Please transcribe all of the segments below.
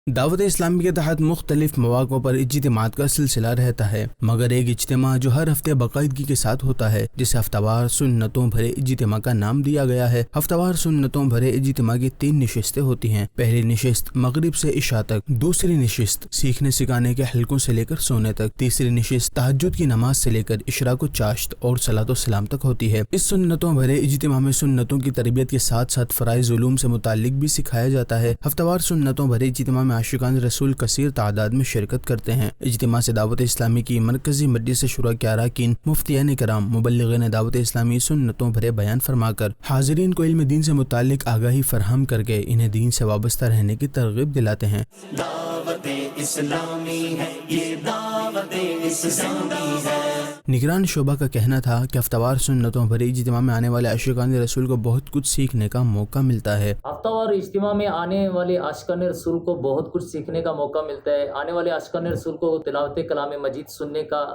دعوت اسلامی کے تحت مختلف مواقع پر اجتماعات کا سلسلہ رہتا ہے، مگر ایک اجتماع جو ہر ہفتے باقاعدگی کے ساتھ ہوتا ہے، جسے ہفتہ وار سنتوں بھرے اجتماع کا نام دیا گیا ہے۔ ہفتہ وار سنتوں بھرے اجتماع کی 3 نشستیں ہوتی ہیں۔ پہلی نشست مغرب سے عشاء تک، دوسری نشست سیکھنے سکھانے کے حلقوں سے لے کر سونے تک، تیسری نشست تہجد کی نماز سے لے کر اشراق و چاشت اور صلاۃ و سلام تک ہوتی ہے۔ اس سنتوں بھرے اجتماع میں سنتوں کی تربیت کے ساتھ ساتھ فرائض علوم سے متعلق بھی سکھایا جاتا ہے۔ ہفتہ وار سنتوں بھرے اجتماع میں عاشقان رسول کثیر تعداد میں شرکت کرتے ہیں۔ اجتماع سے دعوت اسلامی کی مرکزی مجلس شورا کے اراکین، مفتیان کرام، مبلغین دعوت اسلامی سنتوں بھرے بیان فرما کر حاضرین کو علم دین سے متعلق آگاہی فراہم کر کے انہیں دین سے وابستہ رہنے کی ترغیب دلاتے ہیں۔ دعوت اسلامی ہے، یہ دعوت اسلامی ہے۔ نگران شعبہ کا کہنا تھا کہ ہفتہ وار سنتوں بھرے اجتماع میں آنے والے عاشقان رسول کو بہت کچھ سیکھنے کا موقع ملتا ہے۔ ہفتہ وار اجتماع میں آنے والے عاشقان رسول کو بہت کچھ سیکھنے کا موقع ملتا ہے۔ آنے والے عاشقان رسول کو تلاوت کلام مجید سننے کا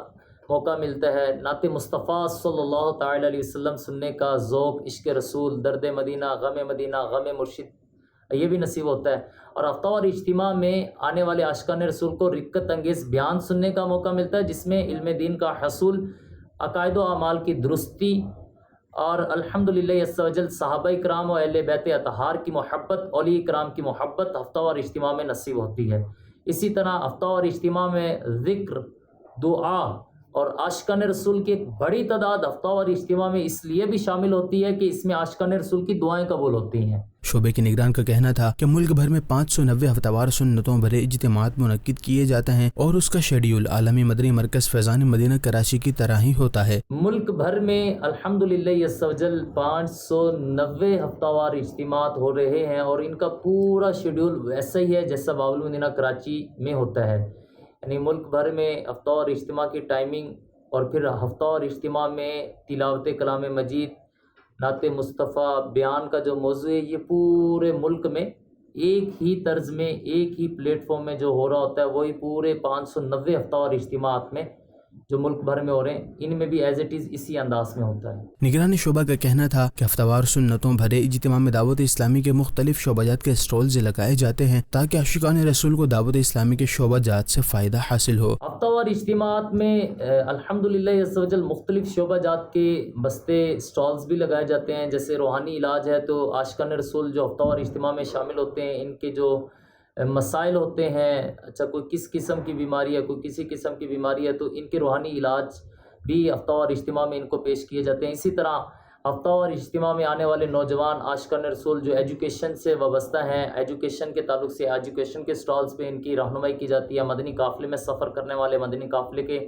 موقع ملتا ہے، نعت مصطفیٰ صلی اللہ تعالی علیہ وسلم سننے کا ذوق، عشق رسول، درد مدینہ، غم مرشد یہ بھی نصیب ہوتا ہے۔ اور ہفتہ وار اجتماع میں آنے والے عاشقان رسول کو رقت انگیز بیان سننے کا موقع ملتا ہے، جس میں علم دین کا حصول، عقائد و اعمال کی درستی اور الحمدللہ عز و جل صحابہ کرام و اہل بیت اطہار کی محبت، اولیاء کرام کی محبت ہفتہ وار اجتماع میں نصیب ہوتی ہے۔ اسی طرح ہفتہ وار اجتماع میں ذکر، دعا اور عاشقان رسول کی ایک بڑی تعداد ہفتہ وار اجتماع میں اس لیے بھی شامل ہوتی ہے کہ اس میں عاشقان رسول کی دعائیں قبول ہوتی ہیں۔ شعبے کے نگران کا کہنا تھا کہ ملک بھر میں 590 ہفتہ وار سنتوں بھرے اجتماعات منعقد کیے جاتے ہیں اور اس کا شیڈیول عالمی مدنی مرکز فیضان مدینہ کراچی کی طرح ہی ہوتا ہے۔ ملک بھر میں الحمدللہ عز و جل 590 ہفتہ وار اجتماعات ہو رہے ہیں اور ان کا پورا شیڈیول ویسا ہی ہے جیسا باب المدینہ کراچی میں ہوتا ہے، یعنی ملک بھر میں ہفتہ وار اجتماع کی ٹائمنگ اور پھر ہفتہ وار اجتماع میں تلاوت کلام مجید، نعت مصطفیٰ بیان کا جو موضوع ہے، یہ پورے ملک میں ایک ہی طرز میں، ایک ہی پلیٹ فارم میں جو ہو رہا ہوتا ہے، وہی پورے 590 ہفتہ وار اجتماعات میں جو ملک بھر میں ہو رہے ہیں، ان میں بھی ایز اٹ از اسی انداز میں ہوتا ہے۔ نگرانی شعبہ کا کہنا تھا کہ ہفتہ وار سنتوں بھرے اجتماع میں دعوت اسلامی کے مختلف شعبہ جات کے اسٹالز لگائے جاتے ہیں تاکہ عاشقان رسول کو دعوت اسلامی کے شعبہ جات سے فائدہ حاصل ہو۔ ہفتہ وار اجتماعات میں الحمدللہ عز و جل مختلف شعبہ جات کے بستے اسٹالز بھی لگائے جاتے ہیں، جیسے روحانی علاج ہے تو عاشقان رسول جو ہفتہ وار اجتماع میں شامل ہوتے ہیں، ان کے جو مسائل ہوتے ہیں، اچھا کوئی کس قسم کی بیماری ہے، کوئی کسی قسم کی بیماری ہے، تو ان کے روحانی علاج بھی ہفتہ وار اجتماع میں ان کو پیش کیے جاتے ہیں۔ اسی طرح ہفتہ وار اجتماع میں آنے والے نوجوان عاشقان رسول جو ایجوکیشن سے وابستہ ہیں، ایجوکیشن کے تعلق سے ایجوکیشن کے سٹالز پہ ان کی رہنمائی کی جاتی ہے۔ مدنی قافلے میں سفر کرنے والے مدنی قافلے کے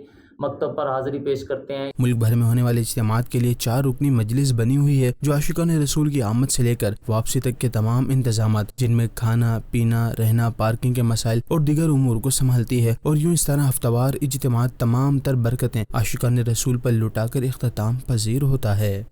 مکتب پر حاضری پیش کرتے ہیں۔ ملک بھر میں ہونے والے اجتماعات کے لیے 4 رکنی مجلس بنی ہوئی ہے جو عاشقان رسول کی آمد سے لے کر واپسی تک کے تمام انتظامات، جن میں کھانا پینا، رہنا، پارکنگ کے مسائل اور دیگر امور کو سنبھالتی ہے، اور یوں اس طرح ہفتہ وار اجتماعات تمام تر برکتیں عاشقان رسول پر لٹا کر اختتام پذیر ہوتا ہے۔